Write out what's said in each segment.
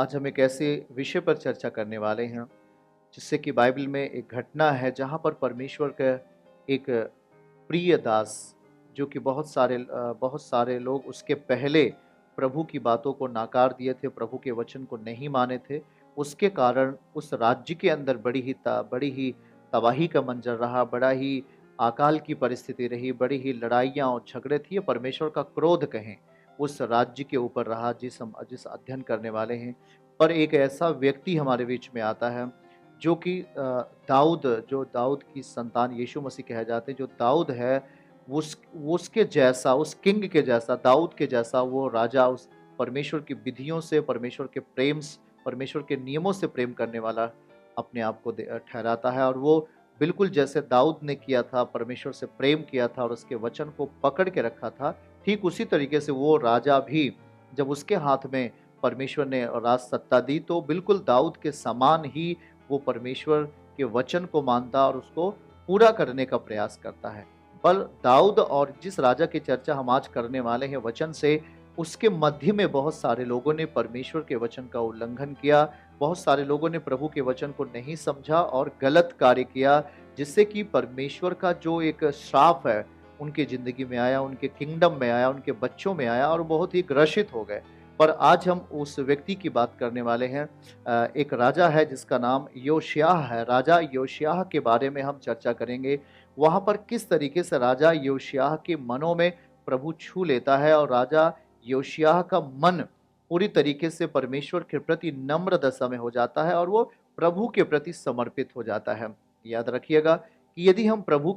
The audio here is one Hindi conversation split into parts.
आज हम एक ऐसे विषय पर चर्चा करने वाले हैं जिससे कि बाइबल में एक घटना है जहाँ पर परमेश्वर का एक प्रिय दास, जो कि बहुत सारे लोग उसके पहले प्रभु की बातों को नाकार दिए थे, प्रभु के वचन को नहीं माने थे। उसके कारण उस राज्य के अंदर बड़ी ही तबाही का मंजर रहा, बड़ा ही अकाल की परिस्थिति रही, बड़ी ही लड़ाइयाँ और झगड़े थे। ये परमेश्वर का क्रोध कहें उस राज्य के ऊपर रहा जिस अध्ययन करने वाले हैं। पर एक ऐसा व्यक्ति हमारे बीच में आता है जो कि जो दाऊद की संतान यीशु मसीह कहे जाते हैं, जो दाऊद है उसके जैसा, उस किंग के जैसा, दाऊद के जैसा वो राजा, उस परमेश्वर की विधियों से, परमेश्वर के नियमों से प्रेम करने वाला अपने आप को ठहराता है। और वो बिल्कुल जैसे दाऊद ने किया था, परमेश्वर से प्रेम किया था और उसके वचन को पकड़ के रखा था, ठीक उसी तरीके से वो राजा भी जब उसके हाथ में परमेश्वर ने राज सत्ता दी तो बिल्कुल दाऊद के समान ही वो परमेश्वर के वचन को मानता और उसको पूरा करने का प्रयास करता है। पर दाऊद और जिस राजा की चर्चा हम आज करने वाले हैं वचन से, उसके मध्य में बहुत सारे लोगों ने परमेश्वर के वचन का उल्लंघन किया, बहुत सारे लोगों ने प्रभु के वचन को नहीं समझा और गलत कार्य किया, जिससे कि परमेश्वर का जो एक श्राप है उनकी ज़िंदगी में आया, उनके किंगडम में आया, उनके बच्चों में आया और बहुत ही ग्रसित हो गए। पर आज हम उस व्यक्ति की बात करने वाले हैं। एक राजा है जिसका नाम योशिय्याह है। राजा योशिय्याह के बारे में हम चर्चा करेंगे। वहाँ पर किस तरीके से राजा योशिय्याह के मनों में प्रभु छू लेता है और राजा योशिय्याह का मन पूरी तरीके से परमेश्वर के प्रति नम्र दशा में हो जाता है और वो प्रभु के प्रति समर्पित हो जाता है। याद रखिएगा कि यदि हम प्रभु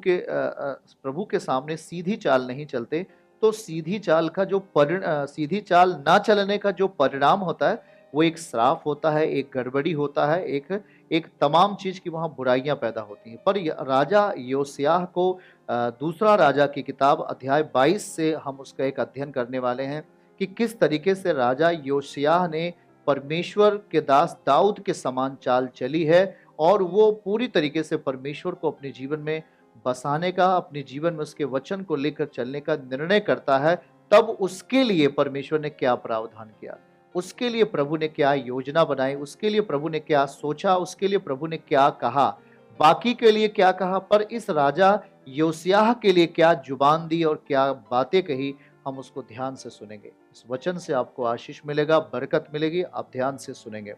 के सामने सीधी चाल नहीं चलते तो सीधी चाल ना चलने का जो परिणाम होता है वो एक श्राप होता है, एक गड़बड़ी होता है, एक एक तमाम चीज की वहां बुराइयां पैदा होती हैं। पर राजा योशिय्याह को दूसरा राजा की किताब अध्याय 22 से हम उसका एक अध्ययन करने वाले हैं कि किस तरीके से राजा योशिय्याह ने परमेश्वर के दास दाऊद के समान चाल चली है और वो पूरी तरीके से परमेश्वर को अपने जीवन में बसाने का, अपने जीवन में उसके वचन को लेकर चलने का निर्णय करता है। तब उसके लिए परमेश्वर ने क्या प्रावधान किया, उसके लिए प्रभु ने क्या योजना बनाई, उसके लिए प्रभु ने क्या सोचा, उसके लिए प्रभु ने क्या कहा, बाकी के लिए क्या कहा, पर इस राजा योशिय्याह के लिए क्या जुबान दी और क्या बातें कही, हम उसको ध्यान से सुनेंगे। इस वचन से आपको आशीष मिलेगा, बरकत मिलेगी, आप ध्यान से सुनेंगे।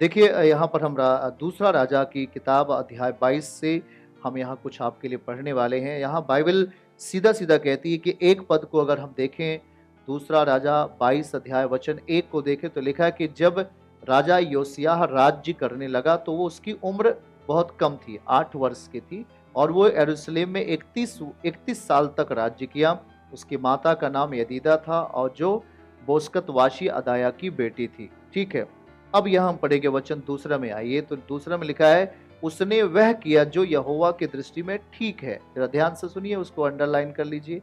देखिए, यहाँ पर हम दूसरा राजा की किताब अध्याय 22 से हम यहाँ कुछ आपके लिए पढ़ने वाले हैं। यहाँ बाइबल सीधा सीधा कहती है कि एक पद को अगर हम देखें, दूसरा राजा 22 अध्याय वचन 1 को देखें तो लिखा है कि जब राजा योशिय्याह राज्य करने लगा तो वो उसकी उम्र बहुत कम थी, 8 वर्ष की थी और वो यरूशलेम में 31 साल तक राज्य किया। उसकी माता का नाम यदीदा था और जो बोस्कतवासी अदाया की बेटी थी। ठीक है, अब यहाँ हम पढ़ेंगे वचन दूसरा में। आइए, तो दूसरा में लिखा है, उसने वह किया जो यहोवा की दृष्टि में ठीक है। जरा ध्यान से सुनिए, उसको अंडरलाइन कर लीजिए।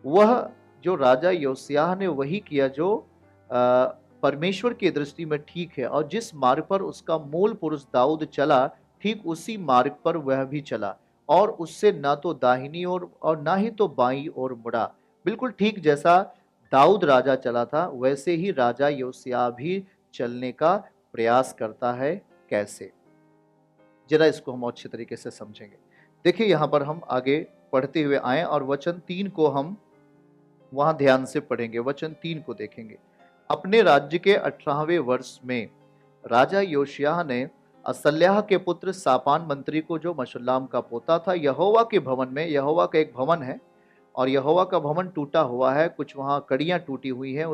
वह जो राजा योशिय्याह ने वही किया जो परमेश्वर की दृष्टि में ठीक है, और जिस मार्ग पर उसका मूल पुरुष दाऊद चला, ठीक उसी मार्ग पर वह भी चला और उससे ना तो दाहिनी ओर और ना ही तो बाईं ओर मुड़ा। बिल्कुल ठीक जैसा दाऊद राजा चला था वैसे ही राजा योशिय्याह भी चलने का प्रयास करता है। कैसे, जरा इसको हम अच्छे तरीके से समझेंगे। देखिए, यहाँ पर हम आगे पढ़ते हुए आए और वचन 3 को हम वहां ध्यान से पढ़ेंगे। वचन 3 को देखेंगे। अपने राज्य के 18वें वर्ष में राजा योशिय्याह ने असल्याह के पुत्र सापान मंत्री को, जो मशुल्लाम का पोता था, यहोवा के भवन में, यहोवा का एक भवन है और यहोवा का भवन टूटा हुआ है, कुछ वहाँ कड़ियाँ टूटी हुई हैं,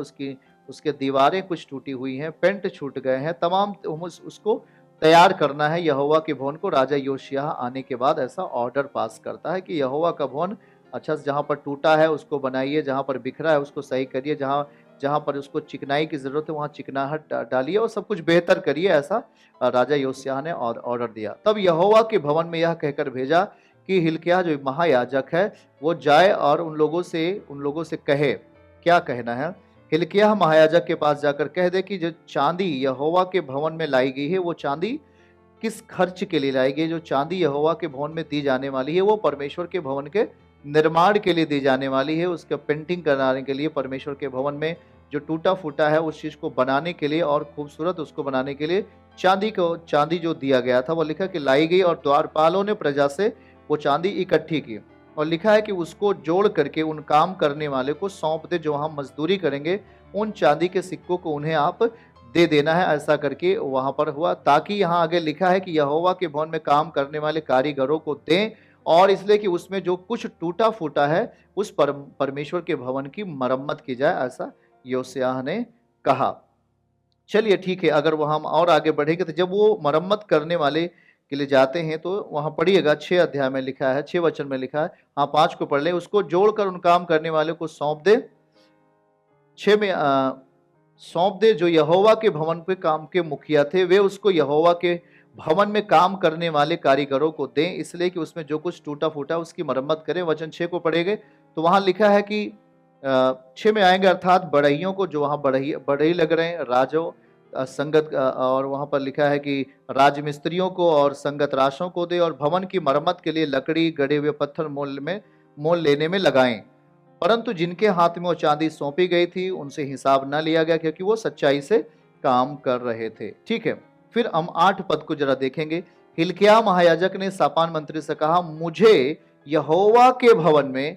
उसके दीवारें कुछ टूटी हुई हैं, पेंट छूट गए हैं, तमाम उसको तैयार करना है यहोवा के भवन को। राजा योशिय्याह आने के बाद ऐसा ऑर्डर पास करता है कि यहोवा का भवन अच्छा से जहाँ पर टूटा है उसको बनाइए, जहाँ पर बिखरा है उसको सही करिए, जहाँ जहाँ पर उसको चिकनाई की जरूरत है वहाँ चिकनाहट डालिए और सब कुछ बेहतर करिए। ऐसा राजा योशिय्याह ने ऑर्डर दिया। तब यहोवा के भवन में यह कहकर भेजा कि हिल्किय्याह जो महायाजक है वो जाए और उन लोगों से कहे। क्या कहना है? हिल्किय्याह महायाजक के पास जाकर कह दे कि जो चांदी यहोवा के भवन में लाई गई है वो चांदी किस खर्च के लिए लाई गई, जो चांदी यहोवा के भवन में दी जाने वाली है वो परमेश्वर के भवन के निर्माण के लिए दी जाने वाली है, उसका पेंटिंग कराने के लिए परमेश्वर के भवन में जो टूटा फूटा है उस चीज को बनाने के लिए और खूबसूरत उसको बनाने के लिए चांदी जो दिया गया था, वो लिखा कि लाई गई और द्वारपालों ने प्रजा से वो चांदी इकट्ठी की, और लिखा है कि उसको जोड़ करके उन काम करने वाले को सौंप दे जो वहां मजदूरी करेंगे, उन चांदी के सिक्कों को उन्हें आप दे देना है। ऐसा करके वहां पर हुआ, ताकि यहाँ आगे लिखा है कि यहोवा के भवन में काम करने वाले कारीगरों को दें, और इसलिए कि उसमें जो कुछ टूटा फूटा है उस परमेश्वर के भवन की मरम्मत की जाए, ऐसा योसिय्याह ने कहा। चलिए ठीक है, अगर वो हम और आगे बढ़ेंगे तो जब वो मरम्मत करने वाले के लिए जाते हैं तो वहां पढ़िएगा 6 अध्याय में लिखा है, 6 वचन में लिखा है, हाँ 5 को पढ़ ले, उसको जोड़कर उन काम करने वाले को सौंप दे, 6 में सौंप दे जो यहोवा के भवन पे काम के मुखिया थे, वे उसको यहोवा के भवन में काम करने वाले कारीगरों को दें, इसलिए कि उसमें जो कुछ टूटा फूटा उसकी मरम्मत करें। वचन 6 को पढ़ेंगे तो वहां लिखा है कि 6 में आएंगे, अर्थात बढ़इयों को जो वहां बढ़ई लग रहे हैं, राजों संगत और वहां पर लिखा है कि राजमिस्त्रियों को और संगत राशों को दे, और भवन की मरम्मत के लिए लकड़ी गढ़े हुए पत्थर मोल लेने में लगाएं। परंतु जिनके हाथ में वो चांदी सौंपी गई थी उनसे हिसाब न लिया गया, क्योंकि वो सच्चाई से काम कर रहे थे। ठीक है, फिर हम 8 पद को जरा देखेंगे। हिल्किय्याह महायाजक ने शापान मंत्री से कहा, मुझे यहोवा के भवन में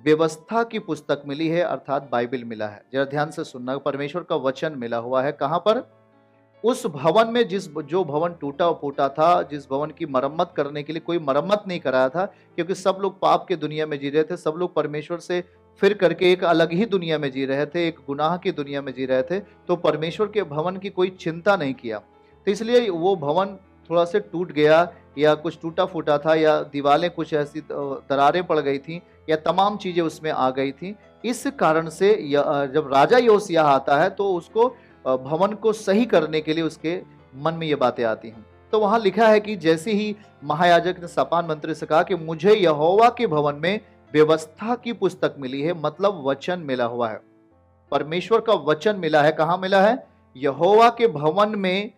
व्यवस्था की पुस्तक मिली है, अर्थात बाइबल मिला है। जरा ध्यान से सुनना, परमेश्वर का वचन मिला हुआ है। कहां पर? उस भवन में, जो भवन टूटा फूटा था, जिस भवन की मरम्मत करने के लिए कोई मरम्मत नहीं कराया था, क्योंकि सब लोग पाप के दुनिया में जी रहे थे, सब लोग परमेश्वर से फिर करके एक अलग ही दुनिया में जी रहे थे, एक गुनाह की दुनिया में जी रहे थे, तो परमेश्वर के भवन की कोई चिंता नहीं किया, तो इसलिए वो भवन थोड़ा से टूट गया, या कुछ टूटा फूटा था, या दीवारें कुछ ऐसी दरारें पड़ गई थी, या तमाम चीजें उसमें आ गई थी। इस कारण से जब राजा योसिय्याह आता है तो उसको भवन को सही करने के लिए उसके मन में ये बातें आती हैं। तो वहां लिखा है कि जैसे ही महायाजक ने शापान मंत्री से कहा कि मुझे यहोवा के भवन में व्यवस्था की पुस्तक मिली है, मतलब वचन मिला हुआ है, परमेश्वर का वचन मिला है। कहां मिला है? यहोवा के भवन में,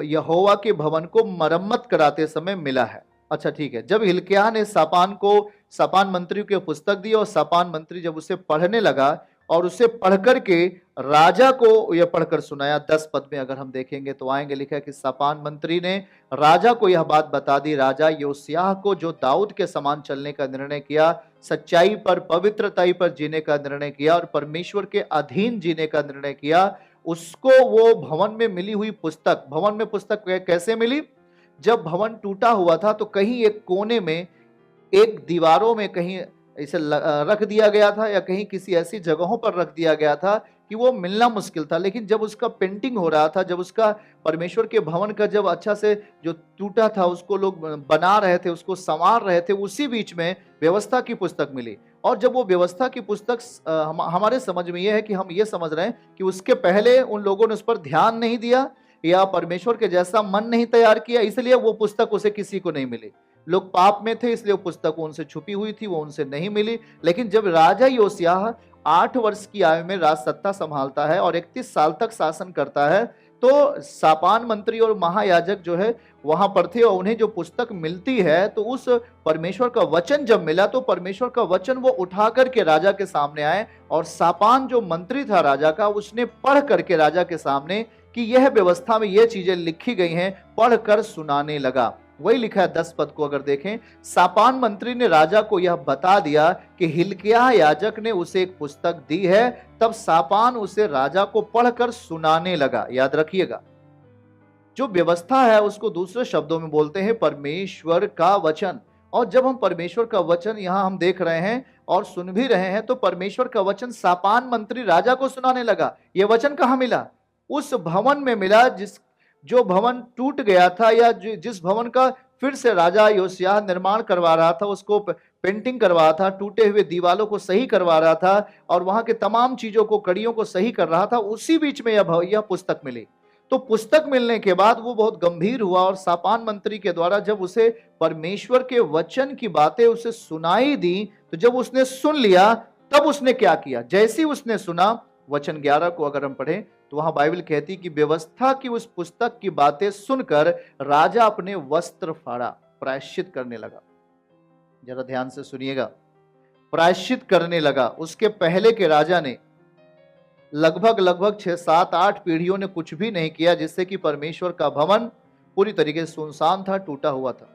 यहोवा के भवन को मरम्मत कराते समय मिला है। अच्छा ठीक है, जब हिल्किय्याह ने शापान मंत्री को पुस्तक दी, और शापान मंत्री जब उसे पढ़ने लगा और उसे पढ़कर के राजा को यह पढ़कर सुनाया, 10 पद में अगर हम देखेंगे तो आएंगे, लिखा है कि शापान मंत्री ने राजा को यह बात बता दी। राजा योसिय्याह को जो दाऊद के समान चलने का निर्णय किया, सच्चाई पर, पवित्रताई पर जीने का निर्णय किया और परमेश्वर के अधीन जीने का निर्णय किया, उसको वो भवन में मिली हुई पुस्तक, भवन में पुस्तक कैसे मिली? जब भवन टूटा हुआ था तो कहीं एक कोने में, एक दीवारों में कहीं इसे रख दिया गया था, या कहीं किसी ऐसी जगहों पर रख दिया गया था कि वो मिलना मुश्किल था। लेकिन जब उसका पेंटिंग हो रहा था, जब उसका परमेश्वर के भवन का जब अच्छा से जो टूटा था उसको लोग बना रहे थे, उसको संवार रहे थे, उसी बीच में व्यवस्था की पुस्तक मिली। और जब वो व्यवस्था की पुस्तक हमारे समझ में ये है कि हम ये समझ रहे हैं कि उसके पहले उन लोगों ने उस पर ध्यान नहीं दिया, या परमेश्वर के जैसा मन नहीं तैयार किया, इसलिए वो पुस्तक उसे किसी को नहीं मिली। लोग पाप में थे, इसलिए वो पुस्तक उनसे छुपी हुई थी, वो उनसे नहीं मिली। लेकिन जब राजा योसिय्याह 8 वर्ष की आयु में राज सत्ता संभालता है और 31 साल तक शासन करता है, तो शापान मंत्री और महायाजक जो है वहां पर थे, और उन्हें जो पुस्तक मिलती है, तो उस परमेश्वर का वचन जब मिला तो परमेश्वर का वचन वो उठा करके राजा के सामने आए, और शापान जो मंत्री था राजा का, उसने पढ़ करके राजा के सामने कि यह व्यवस्था में यह चीजें लिखी गई हैं, पढ़कर सुनाने लगा। वही लिखा है 10 पद को अगर देखें, शापान मंत्री ने राजा को यह बता दिया कि हिल्किय्याह याजक ने उसे एक पुस्तक दी है। तब शापान उसे राजा को पढ़कर सुनाने लगा। याद रखिएगा, जो व्यवस्था है उसको दूसरे शब्दों में बोलते हैं परमेश्वर का वचन। और जब हम परमेश्वर का वचन यहां हम देख रहे हैं और सुन भी रहे हैं, तो परमेश्वर का वचन शापान मंत्री राजा को सुनाने लगा। यह वचन कहां मिला? उस भवन में मिला, जो भवन टूट गया था, या जिस भवन का फिर से राजा योसिय्याह निर्माण करवा रहा था, उसको पेंटिंग करवा रहा था, टूटे हुए दीवालों को सही करवा रहा था, और वहां के तमाम चीजों को, कड़ियों को सही कर रहा था। उसी बीच में यह पुस्तक मिली। तो पुस्तक मिलने के बाद वो बहुत गंभीर हुआ, और शापान मंत्री के द्वारा जब उसे परमेश्वर के वचन की बातें उसे सुनाई दी, तो जब उसने सुन लिया, तब उसने क्या किया? जैसे ही उसने सुना, वचन 11 को अगर हम पढ़ें तो वहां बाइबल कहती कि व्यवस्था की उस पुस्तक की बातें सुनकर राजा अपने वस्त्र फाड़ा, प्रायश्चित करने लगा। जरा ध्यान से सुनिएगा, प्रायश्चित करने लगा। उसके पहले के राजा ने लगभग लगभग 6 7 8 पीढ़ियों ने कुछ भी नहीं किया, जिससे कि परमेश्वर का भवन पूरी तरीके से सुनसान था, टूटा हुआ था।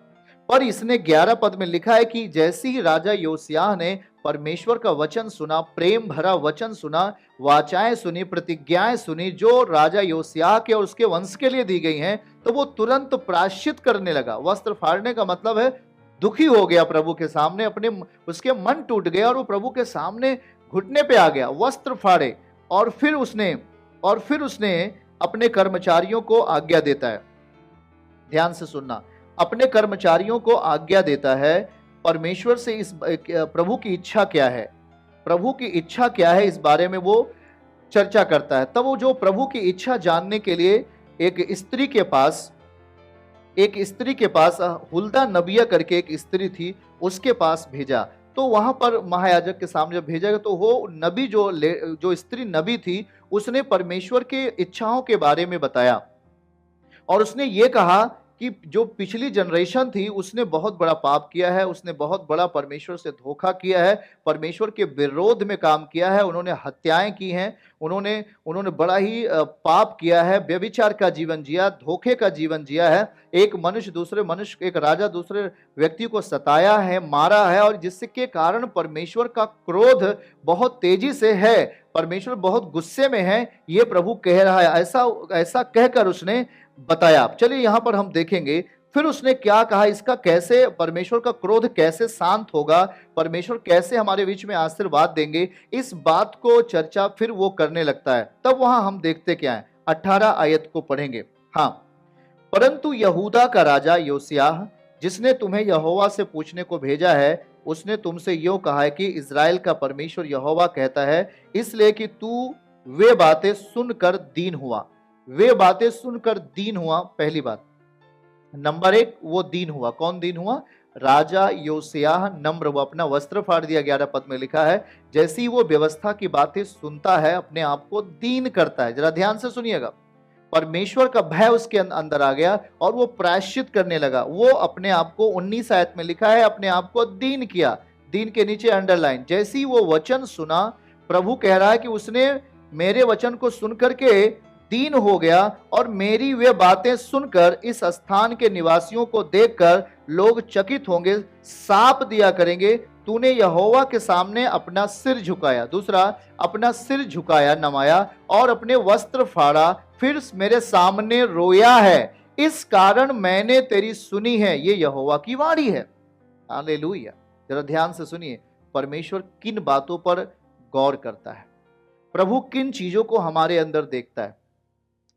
पर इसने 11 पद में लिखा है कि जैसे ही राजा योसिय्याह ने परमेश्वर का वचन सुना, प्रेम भरा वचन सुना, वाचाएं सुनी, प्रतिज्ञाएं सुनी जो राजा योसिय्याह के और उसके वंश के लिए दी गई हैं, तो वो तुरंत प्रायश्चित करने लगा। वस्त्र फाड़ने का मतलब है दुखी हो गया प्रभु के सामने, अपने उसके मन टूट गया और वो प्रभु के सामने घुटने पे आ गया, वस्त्र फाड़े। और फिर उसने अपने कर्मचारियों को आज्ञा देता है, ध्यान से सुनना, अपने कर्मचारियों को आज्ञा देता है परमेश्वर से इस प्रभु की इच्छा क्या है, प्रभु की इच्छा क्या है, इस बारे में वो चर्चा करता है। तब वो जो प्रभु की इच्छा जानने के लिए एक स्त्री के पास हुल्दा नबिया करके एक स्त्री थी, उसके पास भेजा। तो वहां पर महायाजक के सामने जब भेजा गया, तो वो नबी जो स्त्री नबी थी, उसने परमेश्वर के इच्छाओं के बारे में बताया और उसने ये कहा कि जो पिछली जनरेशन थी उसने बहुत बड़ा पाप किया है, उसने बहुत बड़ा परमेश्वर से धोखा किया है, परमेश्वर के विरोध में काम किया है, उन्होंने हत्याएं की हैं, उन्होंने बड़ा ही पाप किया है, व्यभिचार का जीवन जिया, धोखे का जीवन जिया है, एक राजा दूसरे व्यक्ति को सताया है, मारा है, और जिसके कारण परमेश्वर का क्रोध बहुत तेजी से है, परमेश्वर बहुत गुस्से में है, ये प्रभु कह रहा है। ऐसा कहकर उसने बताया। चलिए यहां पर हम देखेंगे फिर उसने क्या कहा, इसका कैसे परमेश्वर का क्रोध कैसे शांत होगा, परमेश्वर कैसे हमारे बीच में आशीर्वाद देंगे, इस बात को चर्चा फिर वो करने लगता है। तब वहां हम देखते क्या है, 18 आयत को पढ़ेंगे। हाँ, परंतु यहूदा का राजा योसिय्याह, जिसने तुम्हें यहोवा से पूछने को भेजा है, उसने तुमसे यो कहा है कि इज़राइल का परमेश्वर यहोवा कहता है, इसलिए कि तू वे बातें सुनकर दीन हुआ। वे बातें सुनकर दीन हुआ, पहली बात। नंबर 1, वो दीन हुआ। कौन दीन हुआ? राजा योसिय्याह नम्र हुआ, अपना वस्त्र फाड़ दिया। 11 पद में लिखा है, जैसे ही वो व्यवस्था की बातें सुनता है, अपने आप को दीन करता है। जरा ध्यान से सुनिएगा, परमेश्वर का भय उसके अंदर आ गया और वो प्रायश्चित करने लगा। वो अपने आप को 19 आयत में लिखा है, अपने आप को दीन किया। दीन के नीचे अंडरलाइन, जैसे ही वो वचन सुना, प्रभु कह रहा है कि उसने मेरे वचन को सुनकर के दीन हो गया, और मेरी वे बातें सुनकर इस स्थान के निवासियों को देखकर लोग चकित होंगे, साप दिया करेंगे, तूने यहोवा के सामने अपना सिर झुकाया। दूसरा, अपना सिर झुकाया, नमाया, और अपने वस्त्र फाड़ा, फिर मेरे सामने रोया है, इस कारण मैंने तेरी सुनी है। ये यहोवा की वाणी है। हालेलुया। जरा ध्यान से सुनिए, परमेश्वर किन बातों पर गौर करता है, प्रभु किन चीजों को हमारे अंदर देखता है।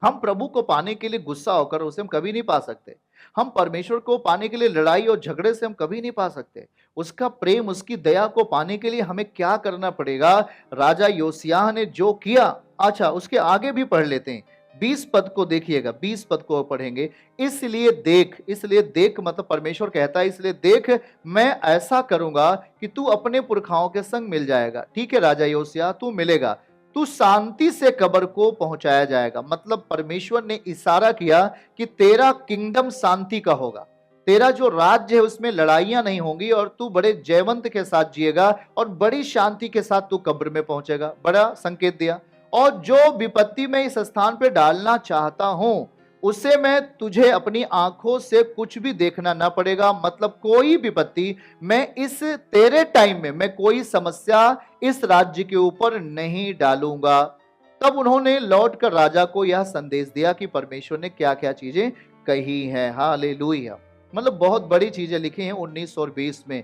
हम प्रभु को पाने के लिए गुस्सा होकर उसे हम कभी नहीं पा सकते। हम परमेश्वर को पाने के लिए लड़ाई और झगड़े से हम कभी नहीं पा सकते। उसका प्रेम, उसकी दया को पाने के लिए हमें क्या करना पड़ेगा? राजा योसिय्याह ने जो किया, अच्छा उसके आगे भी पढ़ लेते हैं। 20 पद को देखिएगा, 20 पद को पढ़ेंगे। इसलिए देख मतलब परमेश्वर कहता है, इसलिए देख, मैं ऐसा करूंगा कि तू अपने पुरखाओं के संग मिल जाएगा। ठीक है राजा योसिय्याह, तू मिलेगा, तू शांति से कब्र को पहुंचाया जाएगा। मतलब परमेश्वर ने इशारा किया कि तेरा किंगडम शांति का होगा, तेरा जो राज्य है उसमें लड़ाइयां नहीं होंगी, और तू बड़े जयवंत के साथ जिएगा और बड़ी शांति के साथ तू कब्र में पहुंचेगा। बड़ा संकेत दिया। और जो विपत्ति मैं इस स्थान पे डालना चाहता हूं, उसे मैं तुझे अपनी आंखों से कुछ भी देखना ना पड़ेगा। मतलब कोई विपत्ति मैं इस तेरे टाइम में, मैं कोई समस्या इस राज्य के ऊपर नहीं डालूंगा। तब उन्होंने लौटकर राजा को यह संदेश दिया कि परमेश्वर ने क्या क्या चीजें कही हैं। हालेलुया। मतलब बहुत बड़ी चीजें लिखी हैं 19 और 20 में।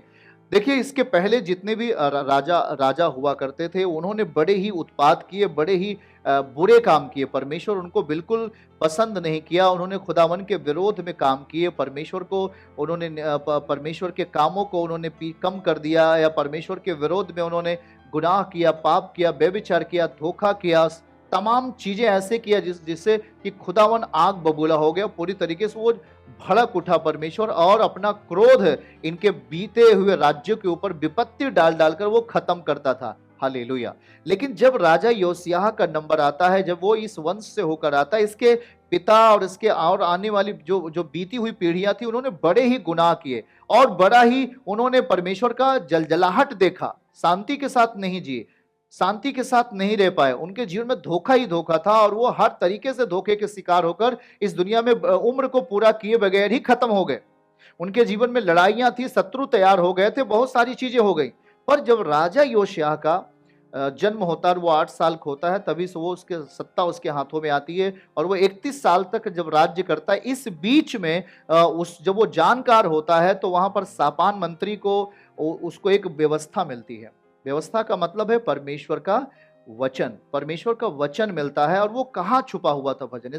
देखिए, इसके पहले जितने भी राजा हुआ करते थे, उन्होंने बड़े ही उत्पात किए, बड़े ही बुरे काम किए। परमेश्वर उनको बिल्कुल पसंद नहीं किया। उन्होंने खुदावन के विरोध में काम किए, परमेश्वर को उन्होंने परमेश्वर के कामों को उन्होंने कम कर दिया, या परमेश्वर के विरोध में उन्होंने गुनाह किया, पाप किया, व्यभिचार किया, धोखा किया, तमाम चीजें ऐसे किया जिससे कि खुदावन आग बबूला हो गया। पूरी तरीके से वो भड़क उठा परमेश्वर, और अपना क्रोध इनके बीते हुए राज्यों के ऊपर विपत्ति डाल डालकर वो खत्म करता था। हालेलुया। लेकिन जब राजा योसिय्याह का नंबर आता है, जब वो इस वंश से होकर आता है, इसके पिता और इसके और आने वाली जो बीती हुई पीढ़ियां थी, उन्होंने बड़े ही गुनाह किए और बड़ा ही उन्होंने परमेश्वर का जलजलाहट देखा, शांति के साथ नहीं जिए। शांति के साथ नहीं रह पाए, उनके जीवन में धोखा ही धोखा था और वो हर तरीके से धोखे के शिकार होकर इस दुनिया में उम्र को पूरा किए बगैर ही खत्म हो गए। उनके जीवन में लड़ाइयां थी, शत्रु तैयार हो गए थे, बहुत सारी चीजें हो गई। पर जब राजा योशिय्याह का जन्म होता है, वो 8 साल का होता है, तभी से वो उसके सत्ता उसके हाथों में आती है और वो 31 साल तक जब राज्य करता है। इस बीच में उस जब वो जानकार होता है तो वहां पर शापान मंत्री को उसको एक व्यवस्था मिलती है। व्यवस्था का मतलब है परमेश्वर का वचन, परमेश्वर का वचन मिलता है। और वो कहाँ छुपा हुआ था वचन?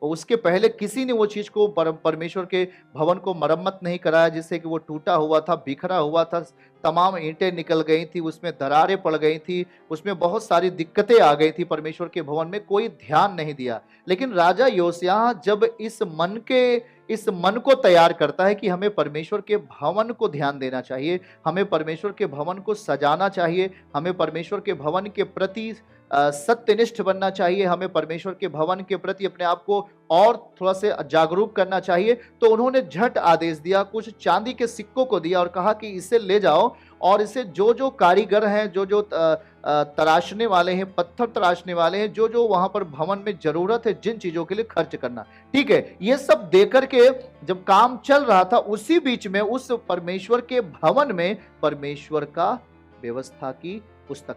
उसके पहले किसी ने वो चीज को परमेश्वर के भवन को मरम्मत नहीं कराया, जिससे कि वो टूटा हुआ था, बिखरा हुआ था, तमाम ईंटें निकल गई थी, उसमें दरारें पड़ गई थी, उसमें बहुत सारी दिक्कतें आ गई थी। परमेश्वर के भवन में कोई ध्यान नहीं दिया। लेकिन राजा योशिय्याह जब इस मन को तैयार करता है कि हमें परमेश्वर के भवन को ध्यान देना चाहिए, हमें परमेश्वर के भवन को सजाना चाहिए, हमें परमेश्वर के भवन के प्रति सत्यनिष्ठ बनना चाहिए, हमें परमेश्वर के भवन के प्रति अपने आप को और थोड़ा से जागरूक करना चाहिए। तो उन्होंने झट आदेश दिया, कुछ चांदी के सिक्कों को दिया और कहा कि इसे ले जाओ और इसे जो जो कारीगर हैं, जो जो तराशने वाले हैं, पत्थर तराशने वाले हैं, जो जो वहां पर भवन में जरूरत है, जिन चीजों के लिए खर्च करना, ठीक है, ये सब देकर के जब काम चल रहा था, उसी बीच में उस परमेश्वर के भवन में परमेश्वर का व्यवस्था की पुस्तक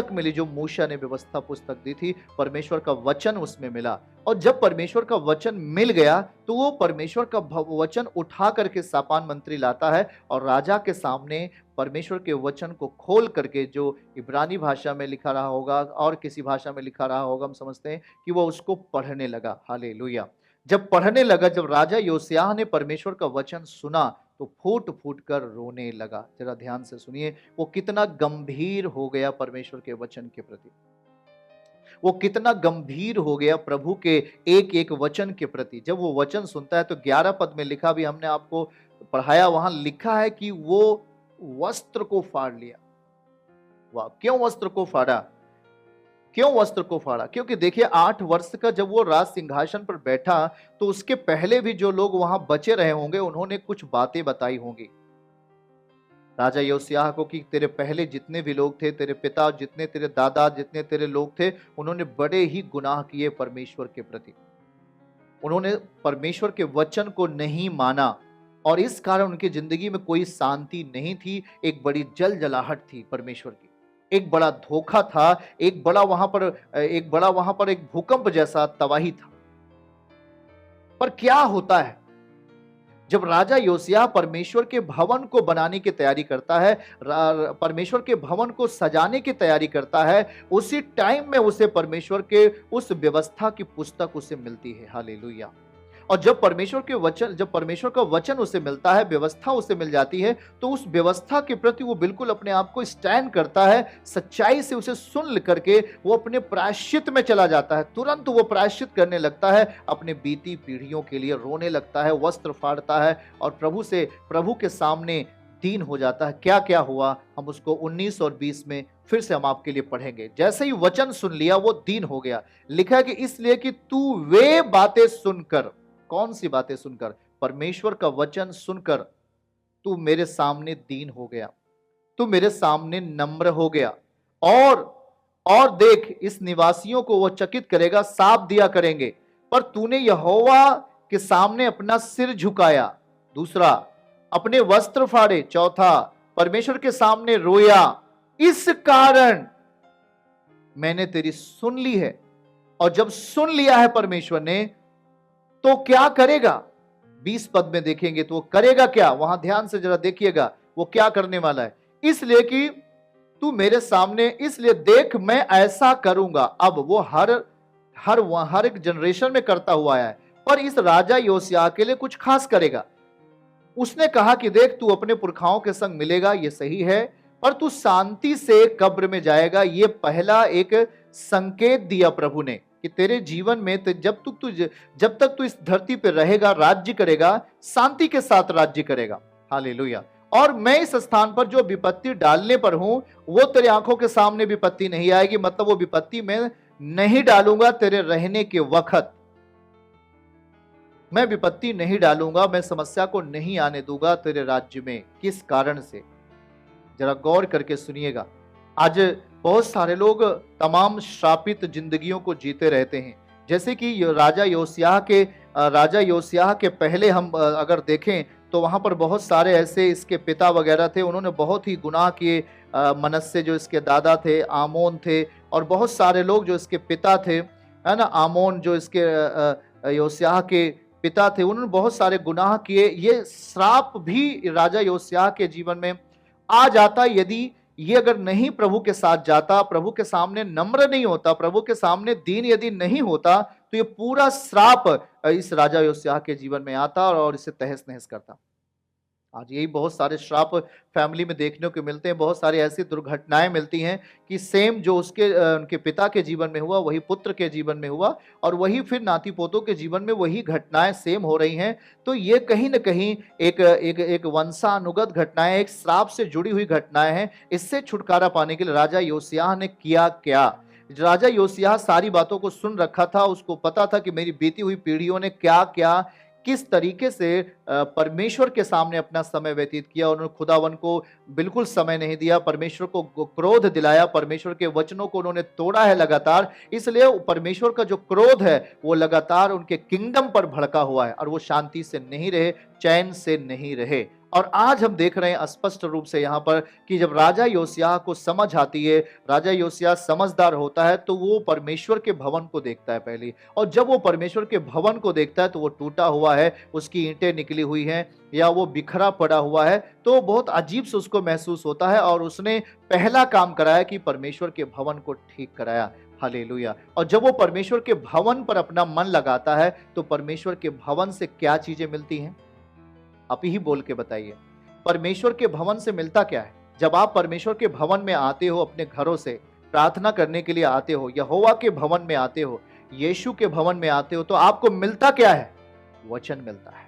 मिली, जो मूसा ने व्यवस्था पुस्तक दी थी, परमेश्वर का वचन उसमें मिला। और जब परमेश्वर का वचन मिल गया तो वो परमेश्वर का वचन उठा करके शापान मंत्री लाता है और राजा के सामने परमेश्वर के वचन को खोल करके, जो इब्रानी भाषा में लिखा रहा होगा और किसी भाषा में लिखा रहा होगा, हम समझते हैं कि वो उसको पढ़ने लगा। हालेलुया। जब पढ़ने लगा, जब राजा योशिय्याह ने परमेश्वर का वचन सुना तो फूट फूट कर रोने लगा। जरा ध्यान से सुनिए, वो कितना गंभीर हो गया परमेश्वर के वचन के प्रति, वो कितना गंभीर हो गया प्रभु के एक एक वचन के प्रति। जब वो वचन सुनता है तो 11 पद में लिखा, भी हमने आपको पढ़ाया, वहां लिखा है कि वो वस्त्र को फाड़ लिया। वाह, क्यों वस्त्र को फाड़ा? क्यों वस्त्र को फाड़ा? क्योंकि देखिए, 8 वर्ष का जब वो राज सिंहासन पर बैठा तो उसके पहले भी जो लोग वहां बचे रहे होंगे, उन्होंने कुछ बातें बताई होंगी राजा योशिय्याह को कि तेरे पहले जितने भी लोग थे, तेरे पिता, जितने तेरे दादा, जितने तेरे लोग थे, उन्होंने बड़े ही गुनाह किए परमेश्वर के प्रति। उन्होंने परमेश्वर के वचन को नहीं माना और इस कारण उनकी जिंदगी में कोई शांति नहीं थी। एक बड़ी जलजलाहट थी परमेश्वर की, एक बड़ा धोखा था, एक बड़ा वहां पर एक भूकंप जैसा तबाही था। पर क्या होता है जब राजा योशिय्याह परमेश्वर के भवन को बनाने की तैयारी करता है, परमेश्वर के भवन को सजाने की तैयारी करता है, उसी टाइम में उसे परमेश्वर के उस व्यवस्था की पुस्तक उसे मिलती है। हालेलुया। और जब परमेश्वर का वचन उसे मिलता है, व्यवस्था उसे मिल जाती है, तो उस व्यवस्था के प्रति वो बिल्कुल अपने आप को स्टैंड करता है, सच्चाई से उसे सुन करके वो अपने प्रायश्चित में चला जाता है। तुरंत वो प्रायश्चित करने लगता है, अपने बीती पीढ़ियों के लिए रोने लगता है, वस्त्र फाड़ता है और प्रभु के सामने दीन हो जाता है। क्या क्या हुआ, हम उसको 19 और 20 में फिर से हम आपके लिए पढ़ेंगे। जैसे ही वचन सुन लिया वो दीन हो गया। लिखा है कि इसलिए कि तू वे बातें सुनकर, कौन सी बातें सुनकर? परमेश्वर का वचन सुनकर तू मेरे सामने दीन हो गया, तू मेरे सामने नम्र हो गया। और देख, इस निवासियों को वो चकित करेगा, साप दिया करेंगे, पर तूने यहोवा के सामने अपना सिर झुकाया। दूसरा, अपने वस्त्र फाड़े। चौथा, परमेश्वर के सामने रोया। इस कारण मैंने तेरी सुन ली है। और जब सुन लिया है परमेश्वर ने, तो क्या करेगा? 20 पद में देखेंगे तो वो करेगा क्या, वहां ध्यान से जरा देखिएगा वो क्या करने वाला है। इसलिए कि तू मेरे सामने, इसलिए देख मैं ऐसा करूंगा। अब वो हर एक जनरेशन में करता हुआ आया है, पर इस राजा योशिय्याह के लिए कुछ खास करेगा। उसने कहा कि देख, तू अपने पुरखाओं के संग मिलेगा, ये सही है, पर तू शांति से कब्र में जाएगा। ये पहला एक संकेत दिया प्रभु ने कि तेरे जीवन में जब तक तू इस धरती पर रहेगा, राज्य करेगा, शांति के साथ राज्य करेगा। हालेलुया। और मैं इस स्थान पर जो विपत्ति डालने पर हूं, वो तेरे आंखों के सामने विपत्ति नहीं आएगी। मतलब वो विपत्ति मैं नहीं डालूंगा तेरे रहने के वक्त, मैं विपत्ति नहीं डालूंगा, मैं समस्या को नहीं आने दूंगा तेरे राज्य में। किस कारण से? जरा गौर करके सुनिएगा। आज बहुत सारे लोग तमाम श्रापित जिंदगियों को जीते रहते हैं। जैसे कि राजा योसिय्याह के पहले हम अगर देखें तो वहां पर बहुत सारे ऐसे इसके पिता वगैरह थे, उन्होंने बहुत ही गुनाह किए। मनस्से जो इसके दादा थे, आमोन थे, और बहुत सारे लोग जो इसके पिता थे, है ना, आमोन जो इसके योसिय्याह के पिता थे, उन्होंने बहुत सारे गुनाह किए। ये श्राप भी राजा योसिय्याह के जीवन में आ जाता यदि ये अगर नहीं प्रभु के साथ जाता, प्रभु के सामने नम्र नहीं होता, प्रभु के सामने दीन यदि नहीं होता, तो ये पूरा श्राप इस राजा योसिय्याह के जीवन में आता और इसे तहस नहस करता। आज यही बहुत सारे श्राप फैमिली में देखने को मिलते हैं। बहुत सारी ऐसी दुर्घटनाएं मिलती हैं कि सेम जो उनके पिता के जीवन में हुआ वही पुत्र के जीवन में हुआ, और वही फिर नाती पोतों के जीवन में वही घटनाएं सेम हो रही हैं। तो ये कहीं न कहीं एक वंशानुगत घटनाएं, एक श्राप से जुड़ी हुई घटनाएं हैं। इससे छुटकारा पाने के लिए राजा योसिय्याह ने किया क्या? राजा योसिय्याह सारी बातों को सुन रखा था, उसको पता था कि मेरी बीती हुई पीढ़ियों ने क्या क्या किस तरीके से परमेश्वर के सामने अपना समय व्यतीत किया। उन्होंने खुदावन को बिल्कुल समय नहीं दिया, परमेश्वर को क्रोध दिलाया, परमेश्वर के वचनों को उन्होंने तोड़ा है लगातार। इसलिए परमेश्वर का जो क्रोध है वो लगातार उनके किंगडम पर भड़का हुआ है, और वो शांति से नहीं रहे, चैन से नहीं रहे। और आज हम देख रहे हैं स्पष्ट रूप से यहाँ पर कि जब राजा योसिय्याह को समझ आती है, राजा योसिय्याह समझदार होता है, तो वो परमेश्वर के भवन को देखता है पहले। और जब वो परमेश्वर के भवन को देखता है तो वो टूटा हुआ है, उसकी ईंटें निकली हुई हैं, या वो बिखरा पड़ा हुआ है, तो बहुत अजीब से उसको महसूस होता है। और उसने पहला काम कराया कि परमेश्वर के भवन को ठीक कराया। हालेलुया। और जब वो परमेश्वर के भवन पर अपना मन लगाता है तो परमेश्वर के भवन से क्या चीजें मिलती हैं? आप ही बोल के बताइए, परमेश्वर के भवन से मिलता क्या है? जब आप परमेश्वर के भवन में आते हो, अपने घरों से प्रार्थना करने के लिए आते हो, यहोवा के भवन में आते हो, यीशु के भवन में आते हो, तो आपको मिलता क्या है? वचन मिलता है।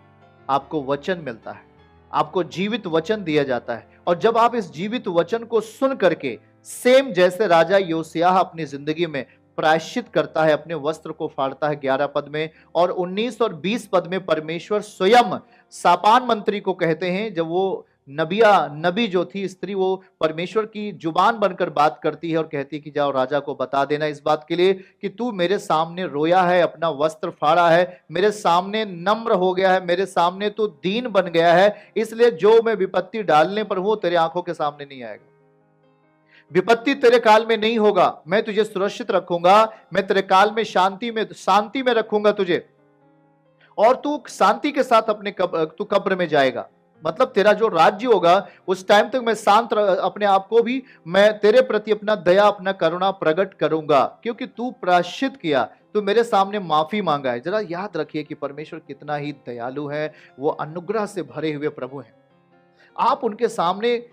आपको वचन मिलता है, आपको जीवित वचन दिया जाता है। और जब आप इस जीवित वचन को सुन करके, सेम जैसे राजा योसिय्याह अपनी जिंदगी में प्रायश्चित करता है, अपने वस्त्र को फाड़ता है 11 पद में, और 19 और 20 पद में परमेश्वर स्वयं सापान मंत्री को कहते हैं, जब वो नबी जो थी स्त्री, वो परमेश्वर की जुबान बनकर बात करती है और कहती है कि जाओ राजा को बता देना इस बात के लिए कि तू मेरे सामने रोया है, अपना वस्त्र फाड़ा है, मेरे सामने नम्र हो गया है, मेरे सामने तू दीन बन गया है, इसलिए जो मैं विपत्ति डालने पर हूं तेरे आंखों के सामने नहीं आएगा। विपत्ति तेरे काल में नहीं होगा, मैं तुझे सुरक्षित रखूंगा, मैं तेरे काल में शांति में रखूंगा तुझे, और तू शांति के साथ तू कब्र में जाएगा। मतलब तेरा जो राज्य होगा उस टाइम तक मैं शांत अपने आप को भी मैं तेरे प्रति अपना दया, अपना करुणा प्रकट करूंगा, क्योंकि तू प्रायश्चित किया, तू मेरे सामने माफी मांगा है। जरा याद रखिए कि परमेश्वर कितना ही दयालु है, वो अनुग्रह से भरे हुए प्रभु हैं। आप उनके सामने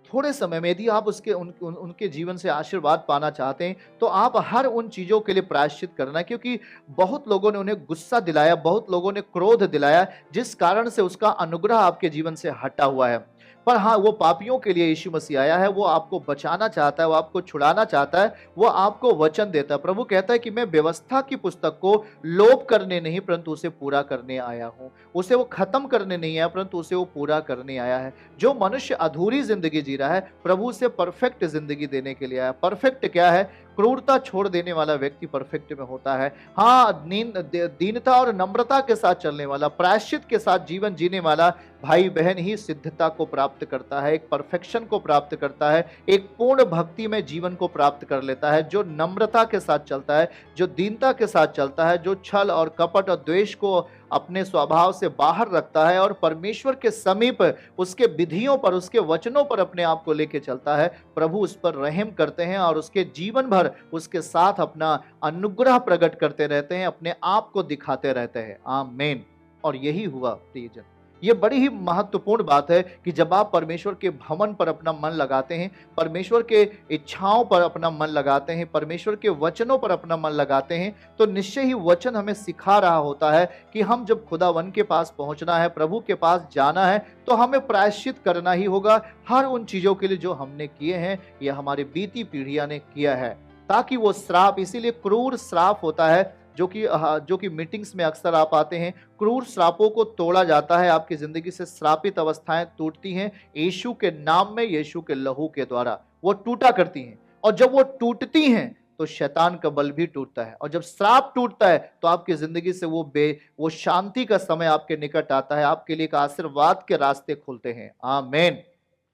थोड़े समय में यदि आप उनके जीवन से आशीर्वाद पाना चाहते हैं तो आप हर उन चीजों के लिए प्रायश्चित करना, क्योंकि बहुत लोगों ने उन्हें गुस्सा दिलाया, बहुत लोगों ने क्रोध दिलाया, जिस कारण से उसका अनुग्रह आपके जीवन से हटा हुआ है। पर हाँ, वो पापियों के लिए यीशु मसीह आया है, वो आपको बचाना चाहता है, वो आपको छुड़ाना चाहता है, वो आपको वचन देता है। प्रभु कहता है कि मैं व्यवस्था की पुस्तक को लोप करने नहीं परंतु उसे पूरा करने आया हूं। उसे वो खत्म करने नहीं आया परंतु उसे वो पूरा करने आया है। जो मनुष्य अधूरी जिंदगी जी रहा है, प्रभु उसे परफेक्ट जिंदगी देने के लिए आया। परफेक्ट क्या है? क्रूरता छोड़ देने वाला व्यक्ति परफेक्ट में होता है। हाँ, दीनता और नम्रता के साथ चलने वाला, प्रायश्चित के साथ जीवन जीने वाला भाई बहन ही सिद्धता को प्राप्त करता है, एक परफेक्शन को प्राप्त करता है, एक पूर्ण भक्ति में जीवन को प्राप्त कर लेता है। जो नम्रता के साथ चलता है, जो दीनता के साथ चलता है, जो छल और कपट और द्वेष को अपने स्वभाव से बाहर रखता है और परमेश्वर के समीप उसके विधियों पर, उसके वचनों पर अपने आप को लेके चलता है, प्रभु उस पर रहम करते हैं और उसके जीवन भर उसके साथ अपना अनुग्रह प्रकट करते रहते हैं, अपने आप को दिखाते रहते हैं। आमीन। और यही हुआ प्रियजन। ये बड़ी ही महत्वपूर्ण बात है कि जब आप परमेश्वर के भवन पर अपना मन लगाते हैं, परमेश्वर के इच्छाओं पर अपना मन लगाते हैं, परमेश्वर के वचनों पर अपना मन लगाते हैं, तो निश्चय ही वचन हमें सिखा रहा होता है कि हम जब खुदावन के पास पहुंचना है, प्रभु के पास जाना है, तो हमें प्रायश्चित करना ही होगा हर उन चीजों के लिए जो हमने किए हैं या हमारी बीती पीढ़ियां ने किया है, ताकि वो श्राप, इसीलिए क्रूर श्राप होता है जो कि मीटिंग्स में अक्सर आप आते हैं, क्रूर श्रापों को तोड़ा जाता है, आपकी ज़िंदगी से श्रापित अवस्थाएँ टूटती हैं, यीशु के नाम में, यीशु के लहू के द्वारा वो टूटा करती हैं। और जब वो टूटती हैं, तो शैतान का बल भी टूटता है, और जब श्राप टूटता है तो आपकी ज़िंदगी से वो शांति का समय आपके निकट आता है, आपके लिए एक आशीर्वाद के रास्ते खुलते हैं। आमीन।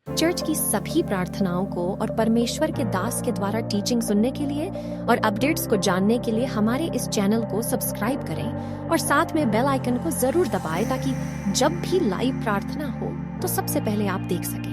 चर्च की सभी प्रार्थनाओं को और परमेश्वर के दास के द्वारा टीचिंग सुनने के लिए और अपडेट्स को जानने के लिए हमारे इस चैनल को सब्सक्राइब करें और साथ में बेल आइकन को जरूर दबाएं ताकि जब भी लाइव प्रार्थना हो तो सबसे पहले आप देख सकें।